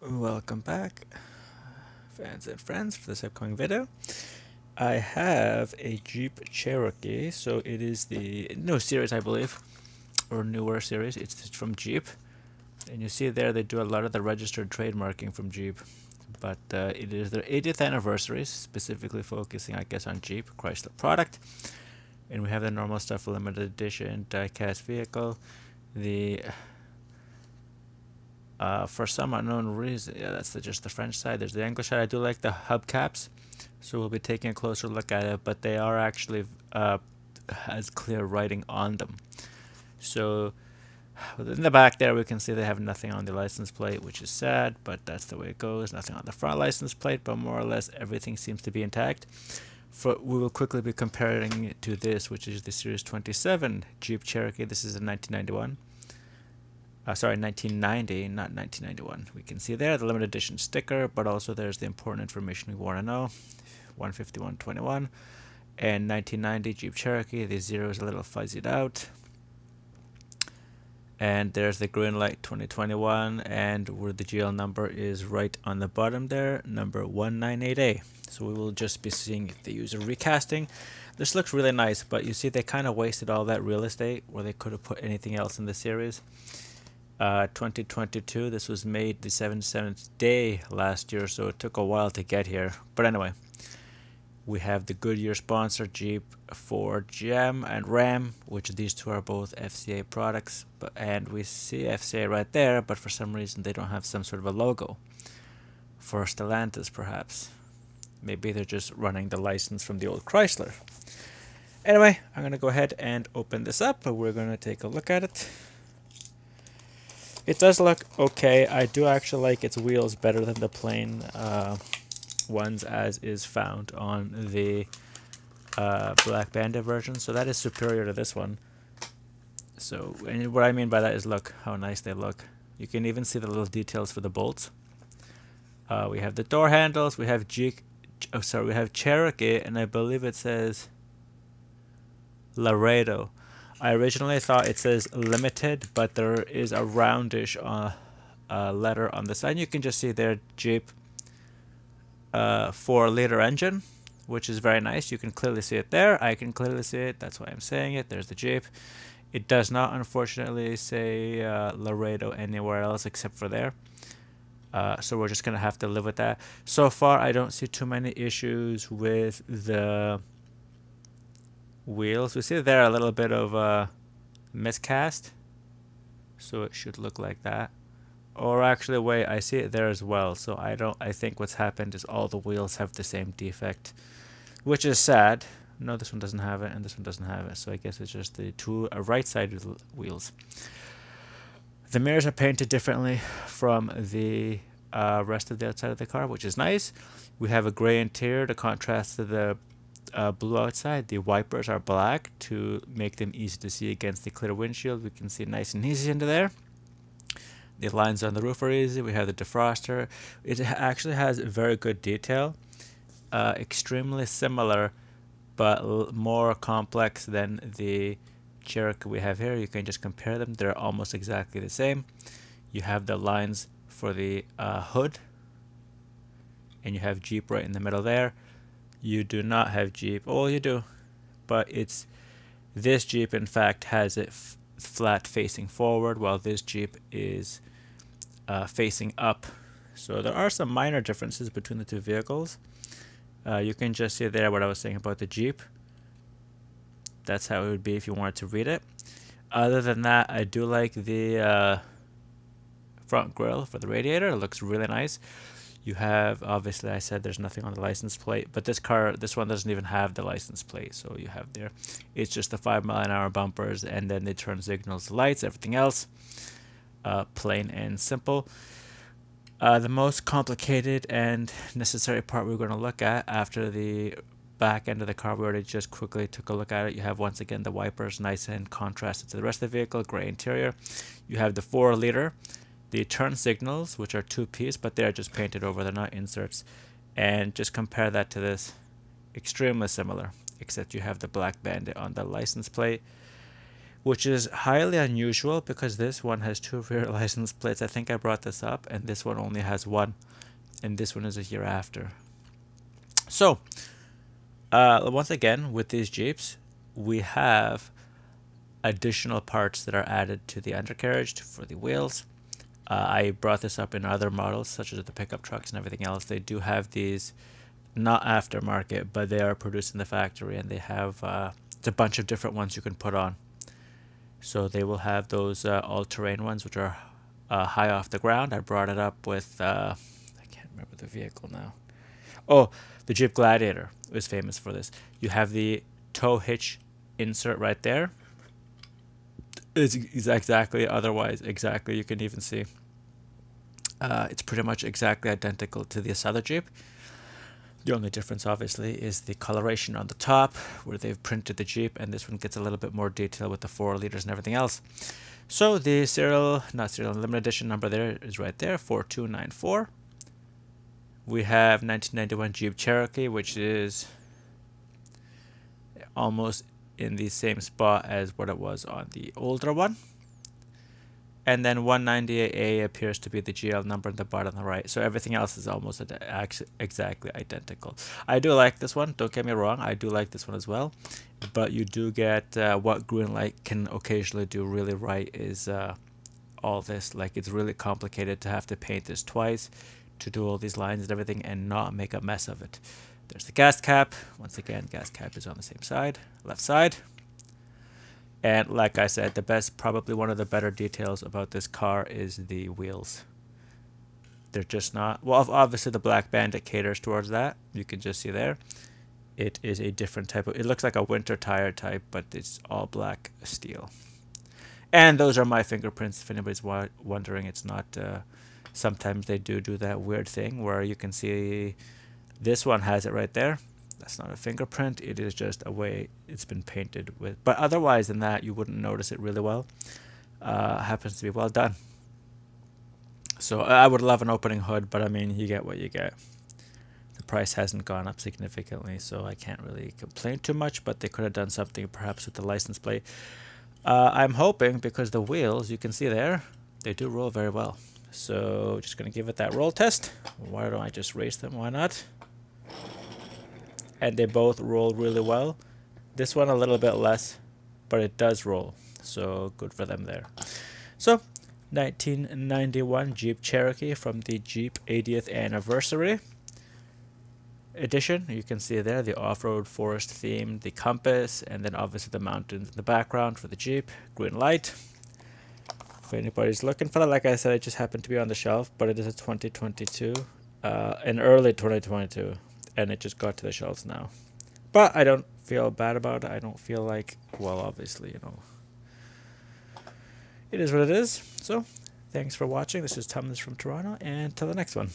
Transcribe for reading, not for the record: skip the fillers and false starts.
Welcome back, fans and friends, for this upcoming video. I have a Jeep Cherokee, so it is the new series, I believe, or newer series. It's from Jeep, and you see there they do a lot of the registered trademarking from Jeep. But it is their 80th anniversary, specifically focusing, I guess, on Jeep Chrysler product. And we have the normal stuff, limited edition, die-cast vehicle, the for some unknown reason, yeah, that's just the French side. There's the English side. I do like the hubcaps, so we'll be taking a closer look at it, but they are actually has clear writing on them. So in the back there, we can see they have nothing on the license plate, which is sad, but that's the way it goes. Nothing on the front license plate, but more or less everything seems to be intact. We will quickly be comparing it to this, which is the Series 27 Jeep Cherokee. This is a 1991. Sorry, 1990, not 1991. We can see there the limited edition sticker, but also there's the important information we want to know. 15121 and 1990 Jeep Cherokee. The zero is a little fuzzied out. And there's the Greenlight 2021, and where the GL number is right on the bottom there, number 198A. So we will just be seeing if they use a recasting. This looks really nice, but you see they kind of wasted all that real estate where they could have put anything else in the series. 2022, this was made the 77th day last year, so it took a while to get here. But anyway, we have the Goodyear sponsor, Jeep, Ford, GM, and Ram, which these two are both FCA products. And we see FCA right there, but for some reason they don't have some sort of a logo. For Stellantis, perhaps. Maybe they're just running the license from the old Chrysler. Anyway, I'm going to go ahead and open this up, and we're going to take a look at it. It does look okay. I do actually like its wheels better than the plain ones as is found on the Black Bandit version. So that is superior to this one. So, and what I mean by that is look how nice they look. You can even see the little details for the bolts. We have the door handles. We have we have Cherokee, and I believe it says Laredo. I originally thought it says limited, but there is a roundish letter on the side. You can just see there Jeep 4-liter engine, which is very nice. You can clearly see it there. I can clearly see it. That's why I'm saying it. There's the Jeep. It does not, unfortunately, say Laredo anywhere else except for there. So we're just going to have to live with that. So far, I don't see too many issues with the wheels. We see there a little bit of miscast, so it should look like that. Or actually, wait, I see it there as well. So I think what's happened is all the wheels have the same defect, which is sad. No, this one doesn't have it, and this one doesn't have it. So I guess it's just the two right side wheels. The mirrors are painted differently from the rest of the outside of the car, which is nice. We have a gray interior to contrast to the blue outside. The wipers are black to make them easy to see against the clear windshield. We can see nice and easy into there. The lines on the roof are easy. We have the defroster. It actually has very good detail. Extremely similar, but more complex than the Cherokee we have here. You can just compare them. They're almost exactly the same. You have the lines for the hood, and you have Jeep right in the middle there. You do not have Jeep. Oh, you do, but it's this Jeep in fact has it flat facing forward, while this Jeep is facing up. So there are some minor differences between the two vehicles. You can just see there what I was saying about the Jeep. That's how it would be if you wanted to read it. Other than that, I do like the front grille for the radiator. It looks really nice. You have, obviously I said there's nothing on the license plate, but this one doesn't even have the license plate. So you have there, it's just the 5-mile-an-hour bumpers, and then they turn signals, lights, everything else, plain and simple. The most complicated and necessary part we're going to look at after the back end of the car, we already just quickly took a look at it. You have once again the wipers nice and contrasted to the rest of the vehicle, gray interior. You have the 4-liter. The turn signals, which are 2-piece, but they're just painted over, they're not inserts. And just compare that to this. Extremely similar, except you have the Black Bandit on the license plate. which is highly unusual because this one has 2 rear license plates. I think I brought this up, and this one only has 1, and this one is a year after. So, once again, with these Jeeps, we have additional parts that are added to the undercarriage for the wheels. I brought this up in other models, such as the pickup trucks and everything else. They do have these, not aftermarket, but they are produced in the factory, and they have it's a bunch of different ones you can put on. So they will have those all-terrain ones, which are high off the ground. I brought it up with, I can't remember the vehicle now. Oh, the Jeep Gladiator is famous for this. You have the tow hitch insert right there. It's exactly, otherwise, exactly, you can even see. It's pretty much exactly identical to this other Jeep. The only difference, obviously, is the coloration on the top, where they've printed the Jeep, and this one gets a little bit more detail with the 4 liters and everything else. So the limited edition number there is right there, 4294. We have 1991 Jeep Cherokee, which is almost in the same spot as what it was on the older one. And then 198A appears to be the GL number in the bottom on the right. So everything else is almost exactly identical. I do like this one. Don't get me wrong. I do like this one as well. But you do get what Greenlight can occasionally do really right is all this. Like, it's really complicated to have to paint this twice to do all these lines and everything and not make a mess of it. There's the gas cap. Once again, gas cap is on the same side, left side. And like I said, the best, probably one of the better details about this car is the wheels. They're just not, well, obviously the Black Bandit caters towards that. You can just see there. It is a different type of, it looks like a winter tire type, but it's all black steel. And those are my fingerprints, if anybody's wondering. It's not, sometimes they do that weird thing where you can see this one has it right there. That's not a fingerprint, it is just a way it's been painted with. But otherwise than that, you wouldn't notice it really well. Happens to be well done. So I would love an opening hood, but I mean, you get what you get. The price hasn't gone up significantly, so I can't really complain too much, but they could have done something perhaps with the license plate. I'm hoping, because the wheels, you can see there, they do roll very well. So just going to give it that roll test. Why don't I just race them? Why not? And they both roll really well. This one a little bit less, but it does roll. So good for them there. So 1991 Jeep Cherokee from the Jeep 80th Anniversary Edition. You can see there the off-road forest theme, the compass, and then obviously the mountains in the background for the Jeep. Greenlight. If anybody's looking for that, like I said, it just happened to be on the shelf, but it is a 2022, in early 2022, and it just got to the shelves now. But I don't feel bad about it. I don't feel like, well, obviously, you know, it is what it is. So, thanks for watching. This is Thomas from Toronto, and till the next one.